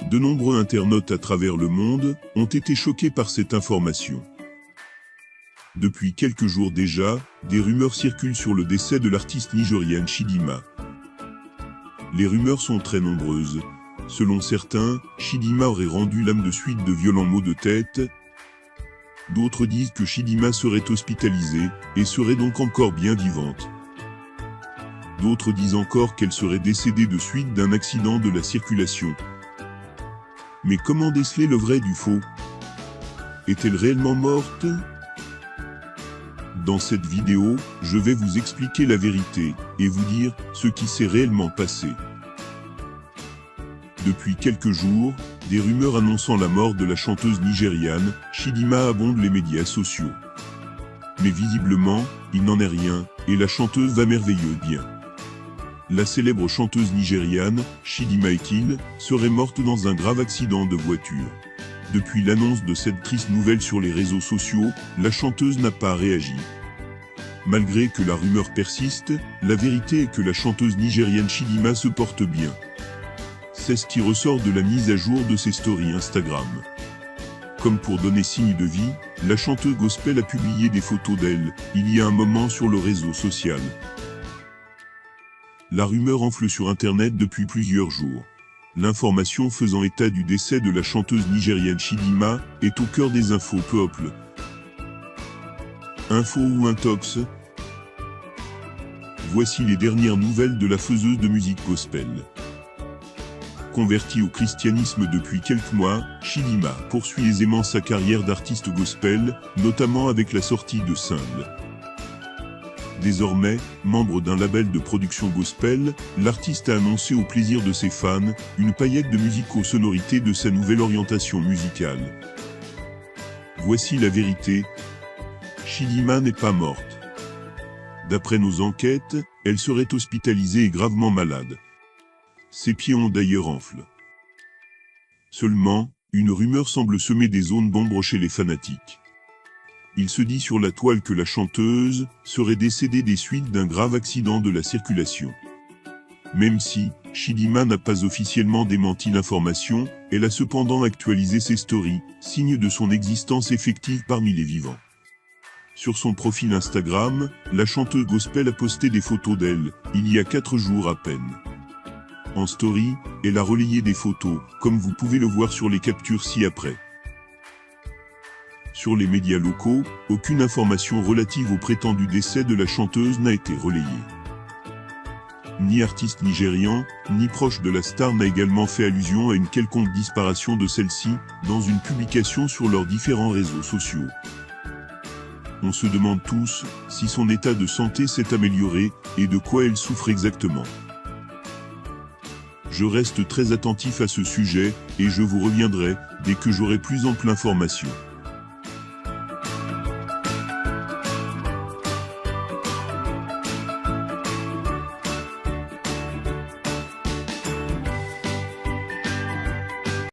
De nombreux internautes à travers le monde ont été choqués par cette information. Depuis quelques jours déjà, des rumeurs circulent sur le décès de l'artiste nigériane Chidinma. Les rumeurs sont très nombreuses. Selon certains, Chidinma aurait rendu l'âme de suite de violents maux de tête. D'autres disent que Chidinma serait hospitalisée et serait donc encore bien vivante. D'autres disent encore qu'elle serait décédée de suite d'un accident de la circulation. Mais comment déceler le vrai du faux? Est-elle réellement morte? Dans cette vidéo, je vais vous expliquer la vérité et vous dire ce qui s'est réellement passé. Depuis quelques jours, des rumeurs annonçant la mort de la chanteuse nigériane Chidinma abondent les médias sociaux. Mais visiblement, il n'en est rien, et la chanteuse va merveilleux bien. La célèbre chanteuse nigériane, Chidinma Ekile, serait morte dans un grave accident de voiture. Depuis l'annonce de cette triste nouvelle sur les réseaux sociaux, la chanteuse n'a pas réagi. Malgré que la rumeur persiste, la vérité est que la chanteuse nigériane Chidinma se porte bien. C'est ce qui ressort de la mise à jour de ses stories Instagram. Comme pour donner signe de vie, la chanteuse gospel a publié des photos d'elle, il y a un moment sur le réseau social. La rumeur enfle sur Internet depuis plusieurs jours. L'information faisant état du décès de la chanteuse nigériane Chidinma est au cœur des infos peuple. Info ou intox? Voici les dernières nouvelles de la faiseuse de musique gospel. Convertie au christianisme depuis quelques mois, Chidinma poursuit aisément sa carrière d'artiste gospel, notamment avec la sortie de singles. Désormais, membre d'un label de production gospel, l'artiste a annoncé au plaisir de ses fans, une paillette de musique aux sonorités de sa nouvelle orientation musicale. Voici la vérité. Chidinma n'est pas morte. D'après nos enquêtes, elle serait hospitalisée et gravement malade. Ses pieds ont d'ailleurs enflé. Seulement, une rumeur semble semer des zones d'ombre chez les fanatiques. Il se dit sur la toile que la chanteuse serait décédée des suites d'un grave accident de la circulation. Même si Chidinma n'a pas officiellement démenti l'information, elle a cependant actualisé ses stories, signe de son existence effective parmi les vivants. Sur son profil Instagram, la chanteuse gospel a posté des photos d'elle, il y a 4 jours à peine. En story, elle a relayé des photos, comme vous pouvez le voir sur les captures ci-après. Sur les médias locaux, aucune information relative au prétendu décès de la chanteuse n'a été relayée. Ni artiste nigérian, ni proche de la star n'a également fait allusion à une quelconque disparition de celle-ci, dans une publication sur leurs différents réseaux sociaux. On se demande tous si son état de santé s'est amélioré, et de quoi elle souffre exactement. Je reste très attentif à ce sujet, et je vous reviendrai dès que j'aurai plus ample information.